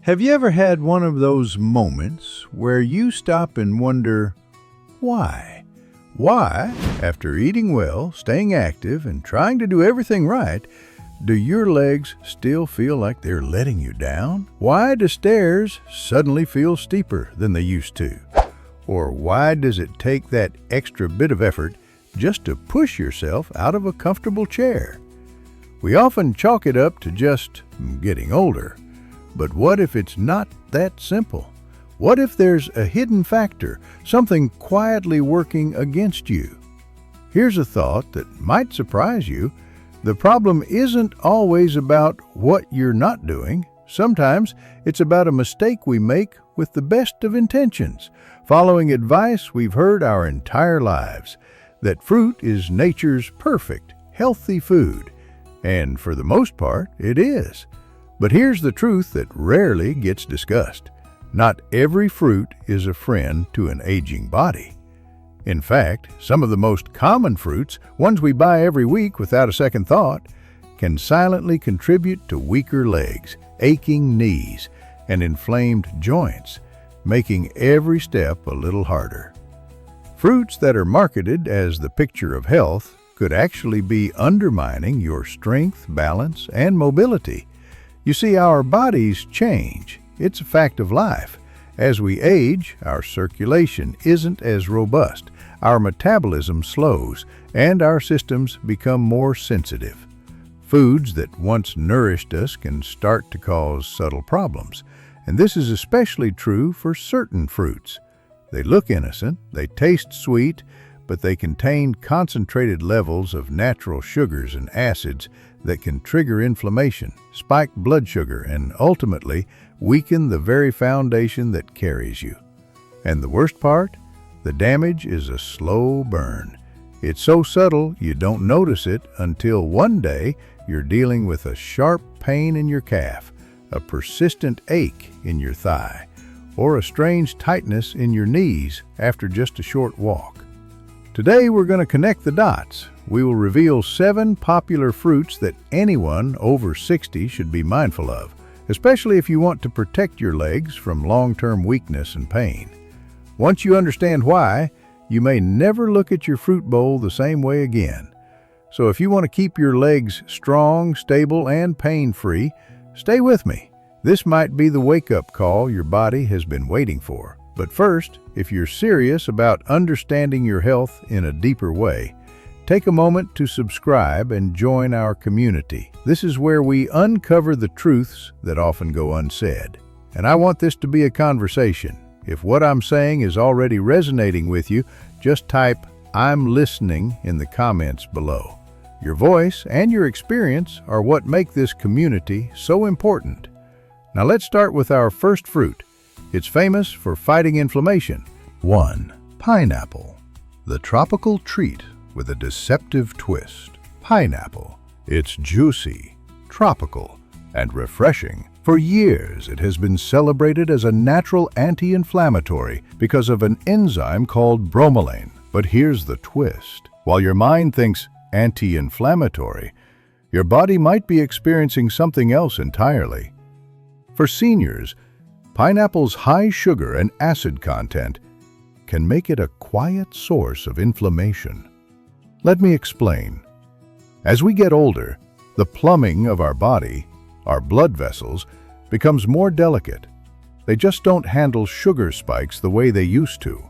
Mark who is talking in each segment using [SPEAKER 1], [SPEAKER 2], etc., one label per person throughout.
[SPEAKER 1] Have you ever had one of those moments where you stop and wonder, why? Why, after eating well, staying active, and trying to do everything right, do your legs still feel like they're letting you down? Why do stairs suddenly feel steeper than they used to? Or why does it take that extra bit of effort just to push yourself out of a comfortable chair? We often chalk it up to just getting older. But what if it's not that simple? What if there's a hidden factor, something quietly working against you? Here's a thought that might surprise you. The problem isn't always about what you're not doing. Sometimes it's about a mistake we make with the best of intentions, following advice we've heard our entire lives, that fruit is nature's perfect, healthy food. And for the most part, it is. But here's the truth that rarely gets discussed. Not every fruit is a friend to an aging body. In fact, some of the most common fruits, ones we buy every week without a second thought, can silently contribute to weaker legs, aching knees, and inflamed joints, making every step a little harder. Fruits that are marketed as the picture of health could actually be undermining your strength, balance, and mobility. You see, our bodies change. It's a fact of life. As we age, our circulation isn't as robust, our metabolism slows, and our systems become more sensitive. Foods that once nourished us can start to cause subtle problems, and this is especially true for certain fruits. They look innocent, they taste sweet, but they contain concentrated levels of natural sugars and acids that can trigger inflammation, spike blood sugar, and ultimately weaken the very foundation that carries you. And the worst part? The damage is a slow burn. It's so subtle you don't notice it until one day you're dealing with a sharp pain in your calf, a persistent ache in your thigh, or a strange tightness in your knees after just a short walk. Today we're going to connect the dots. We will reveal 7 popular fruits that anyone over 60 should be mindful of, especially if you want to protect your legs from long-term weakness and pain. Once you understand why, you may never look at your fruit bowl the same way again. So if you want to keep your legs strong, stable, and pain-free, stay with me. This might be the wake-up call your body has been waiting for. But first, if you're serious about understanding your health in a deeper way, take a moment to subscribe and join our community. This is where we uncover the truths that often go unsaid. And I want this to be a conversation. If what I'm saying is already resonating with you, just type "I'm listening" in the comments below. Your voice and your experience are what make this community so important. Now let's start with our first fruit. It's famous for fighting inflammation. 1. Pineapple. The tropical treat with a deceptive twist. Pineapple. It's juicy, tropical, and refreshing. For years, it has been celebrated as a natural anti-inflammatory because of an enzyme called bromelain. But here's the twist. While your mind thinks anti-inflammatory, your body might be experiencing something else entirely. For seniors, pineapple's high sugar and acid content can make it a quiet source of inflammation. Let me explain. As we get older, the plumbing of our body, our blood vessels, becomes more delicate. They just don't handle sugar spikes the way they used to.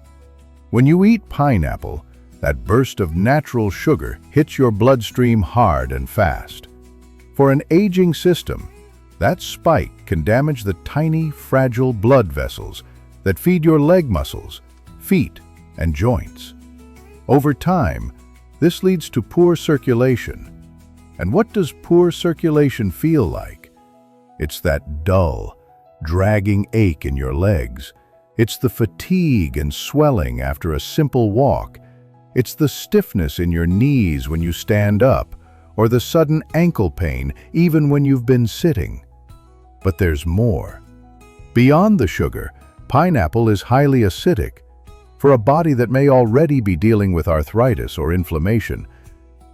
[SPEAKER 1] When you eat pineapple, that burst of natural sugar hits your bloodstream hard and fast. For an aging system, that spike can damage the tiny, fragile blood vessels that feed your leg muscles, feet, and joints. Over time, this leads to poor circulation. And what does poor circulation feel like? It's that dull, dragging ache in your legs. It's the fatigue and swelling after a simple walk. It's the stiffness in your knees when you stand up, or the sudden ankle pain even when you've been sitting. But there's more. Beyond the sugar, pineapple is highly acidic. For a body that may already be dealing with arthritis or inflammation,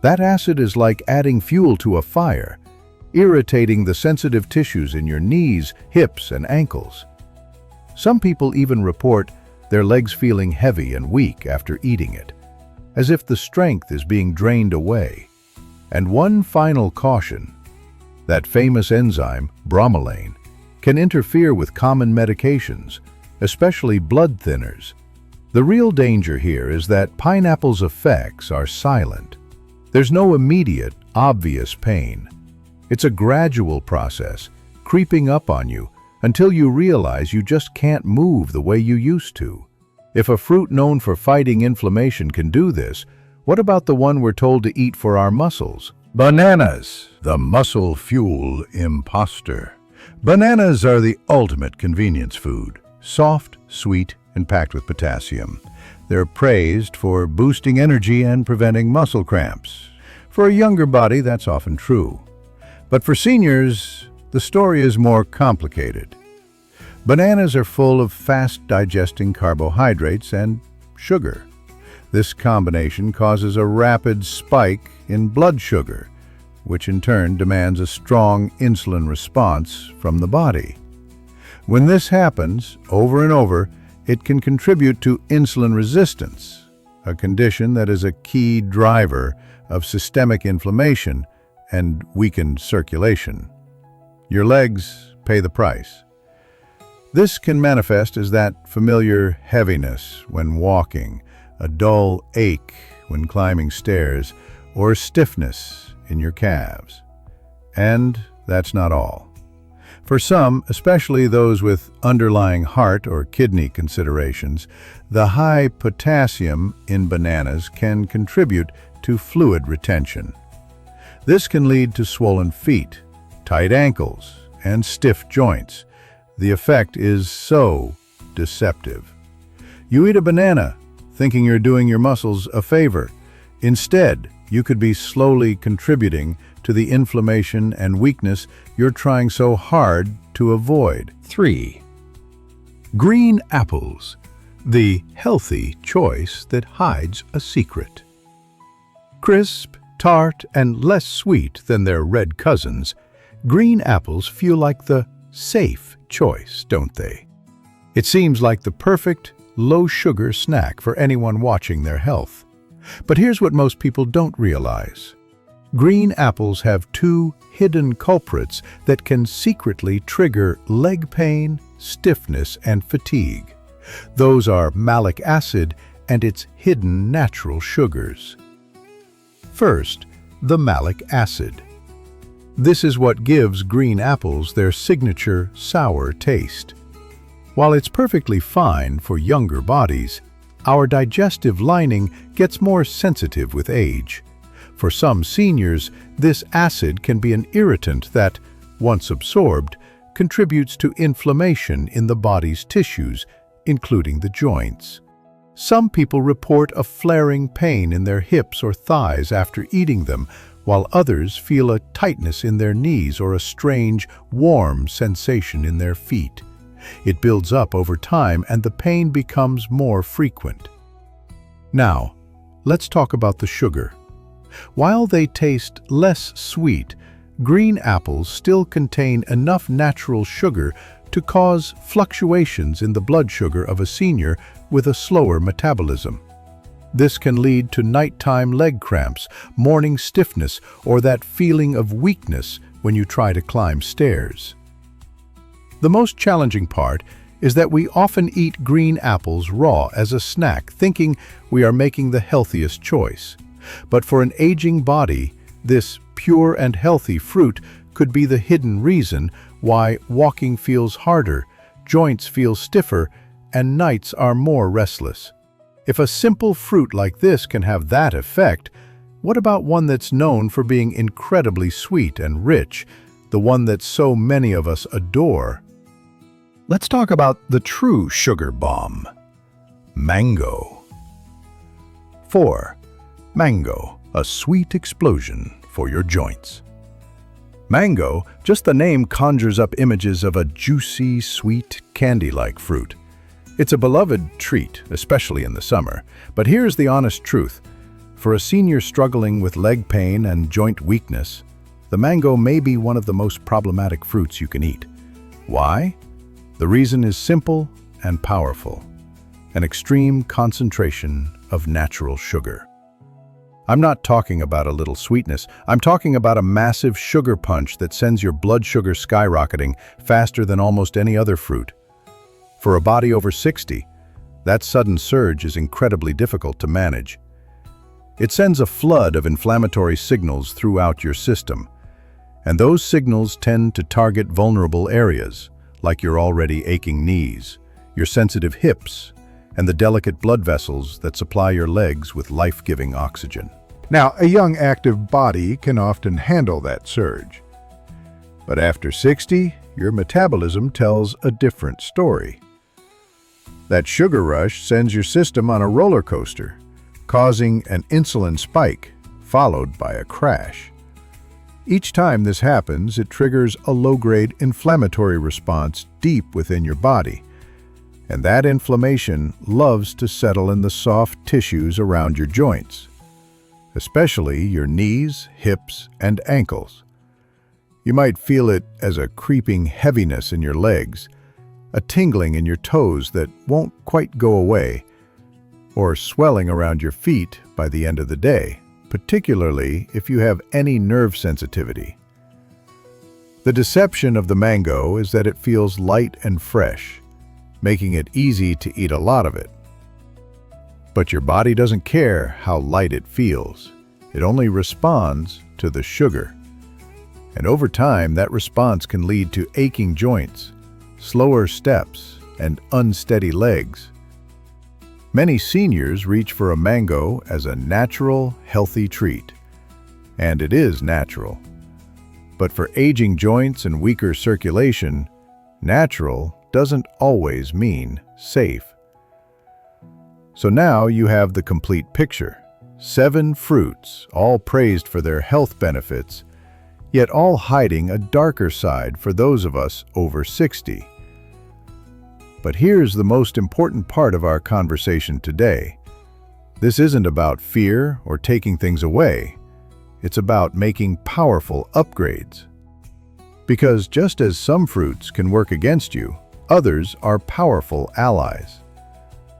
[SPEAKER 1] that acid is like adding fuel to a fire. irritating the sensitive tissues in your knees, hips, and ankles. Some people even report their legs feeling heavy and weak after eating it, as if the strength is being drained away. And one final caution: that famous enzyme, bromelain, can interfere with common medications, especially blood thinners. The real danger here is that pineapple's effects are silent. There's no immediate, obvious pain. It's a gradual process, creeping up on you until you realize you just can't move the way you used to. If a fruit known for fighting inflammation can do this, what about the one we're told to eat for our muscles? Bananas, the muscle fuel imposter. Bananas are the ultimate convenience food. Soft, sweet, and packed with potassium. They're praised for boosting energy and preventing muscle cramps. For a younger body, that's often true. But for seniors, the story is more complicated. Bananas are full of fast-digesting carbohydrates and sugar. This combination causes a rapid spike in blood sugar, which in turn demands a strong insulin response from the body. When this happens over and over, it can contribute to insulin resistance, a condition that is a key driver of systemic inflammation and weakened circulation. Your legs pay the price. This can manifest as that familiar heaviness when walking, a dull ache when climbing stairs, or stiffness in your calves. And that's not all. For some, especially those with underlying heart or kidney considerations, the high potassium in bananas can contribute to fluid retention. This can lead to swollen feet, tight ankles, and stiff joints. The effect is so deceptive. You eat a banana, thinking you're doing your muscles a favor. Instead, you could be slowly contributing to the inflammation and weakness you're trying so hard to avoid. 3. Green apples, the healthy choice that hides a secret. Crisp, tart, and less sweet than their red cousins, green apples feel like the safe choice, don't they? It seems like the perfect, low-sugar snack for anyone watching their health. But here's what most people don't realize. Green apples have two hidden culprits that can secretly trigger leg pain, stiffness, and fatigue. Those are malic acid and its hidden natural sugars. First, the malic acid. This is what gives green apples their signature sour taste. While it's perfectly fine for younger bodies, our digestive lining gets more sensitive with age. For some seniors, this acid can be an irritant that, once absorbed, contributes to inflammation in the body's tissues, including the joints. Some people report a flaring pain in their hips or thighs after eating them, while others feel a tightness in their knees or a strange, warm sensation in their feet. It builds up over time and the pain becomes more frequent. Now, let's talk about the sugar. While they taste less sweet, green apples still contain enough natural sugar to cause fluctuations in the blood sugar of a senior with a slower metabolism. This can lead to nighttime leg cramps, morning stiffness, or that feeling of weakness when you try to climb stairs. The most challenging part is that we often eat green apples raw as a snack, thinking we are making the healthiest choice. But for an aging body, this pure and healthy fruit could be the hidden reason why walking feels harder, joints feel stiffer, and nights are more restless. If a simple fruit like this can have that effect, what about one that's known for being incredibly sweet and rich, the one that so many of us adore? Let's talk about the true sugar bomb: mango. 4. Mango, a sweet explosion for your joints. Mango, just the name conjures up images of a juicy, sweet, candy-like fruit. It's a beloved treat, especially in the summer. But here's the honest truth. For a senior struggling with leg pain and joint weakness, the mango may be one of the most problematic fruits you can eat. Why? The reason is simple and powerful: an extreme concentration of natural sugar. I'm not talking about a little sweetness. I'm talking about a massive sugar punch that sends your blood sugar skyrocketing faster than almost any other fruit. For a body over 60, that sudden surge is incredibly difficult to manage. It sends a flood of inflammatory signals throughout your system, and those signals tend to target vulnerable areas, like your already aching knees, your sensitive hips, and the delicate blood vessels that supply your legs with life-giving oxygen.
[SPEAKER 2] Now, a young, active body can often handle that surge. But after 60, your metabolism tells a different story. That sugar rush sends your system on a roller coaster, causing an insulin spike, followed by a crash. Each time this happens, it triggers a low-grade inflammatory response deep within your body. And that inflammation loves to settle in the soft tissues around your joints, especially your knees, hips, and ankles. You might feel it as a creeping heaviness in your legs, a tingling in your toes that won't quite go away, or swelling around your feet by the end of the day, particularly if you have any nerve sensitivity. The deception of the mango is that it feels light and fresh, making it easy to eat a lot of it. But your body doesn't care how light it feels. It only responds to the sugar. And over time, that response can lead to aching joints, slower steps, and unsteady legs. Many seniors reach for a mango as a natural, healthy treat. And it is natural. But for aging joints and weaker circulation, natural doesn't always mean safe. So now you have the complete picture. 7 fruits, all praised for their health benefits, yet all hiding a darker side for those of us over 60. But here's the most important part of our conversation today. This isn't about fear or taking things away. It's about making powerful upgrades. Because just as some fruits can work against you, others are powerful allies.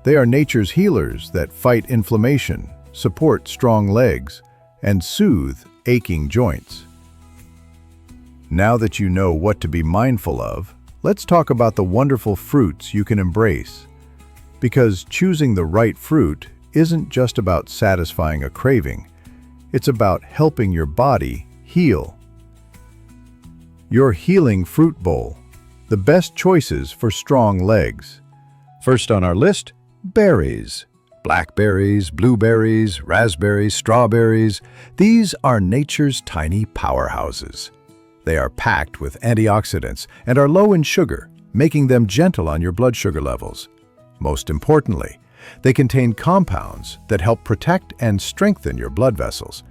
[SPEAKER 2] They are nature's healers that fight inflammation, support strong legs, and soothe aching joints. Now that you know what to be mindful of, let's talk about the wonderful fruits you can embrace. Because choosing the right fruit isn't just about satisfying a craving, it's about helping your body heal. Your healing fruit bowl, the best choices for strong legs. First on our list, berries. Blackberries, blueberries, raspberries, strawberries. These are nature's tiny powerhouses. They are packed with antioxidants and are low in sugar, making them gentle on your blood sugar levels. Most importantly, they contain compounds that help protect and strengthen your blood vessels,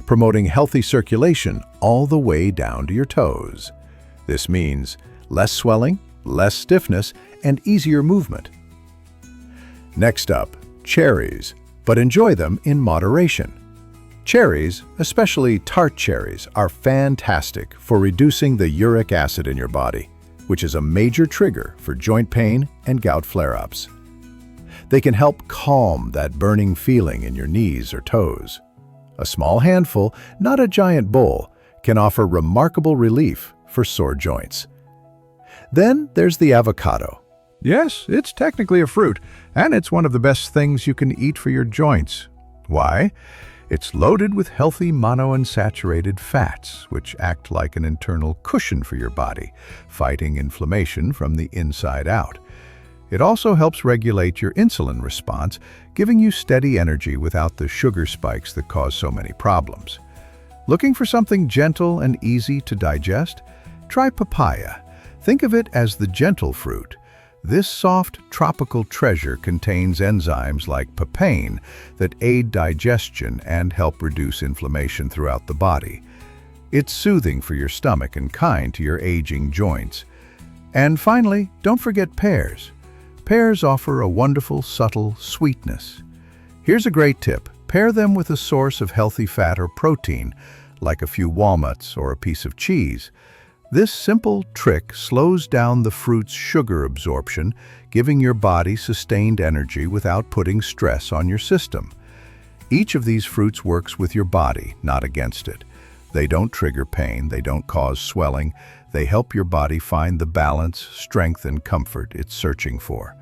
[SPEAKER 2] promoting healthy circulation all the way down to your toes. This means less swelling, less stiffness, and easier movement. Next up, cherries, but enjoy them in moderation. Cherries, especially tart cherries, are fantastic for reducing the uric acid in your body, which is a major trigger for joint pain and gout flare-ups. They can help calm that burning feeling in your knees or toes. A small handful, not a giant bowl, can offer remarkable relief for sore joints. Then there's the avocado. Yes, it's technically a fruit, and it's one of the best things you can eat for your joints. Why? It's loaded with healthy monounsaturated fats, which act like an internal cushion for your body, fighting inflammation from the inside out. It also helps regulate your insulin response, giving you steady energy without the sugar spikes that cause so many problems. Looking for something gentle and easy to digest? Try papaya. Think of it as the gentle fruit. This soft, tropical treasure contains enzymes like papain that aid digestion and help reduce inflammation throughout the body. It's soothing for your stomach and kind to your aging joints. And finally, don't forget pears. Pears offer a wonderful, subtle sweetness. Here's a great tip. Pair them with a source of healthy fat or protein, like a few walnuts or a piece of cheese. This simple trick slows down the fruit's sugar absorption, giving your body sustained energy without putting stress on your system. Each of these fruits works with your body, not against it. They don't trigger pain, they don't cause swelling, they help your body find the balance, strength, and comfort it's searching for.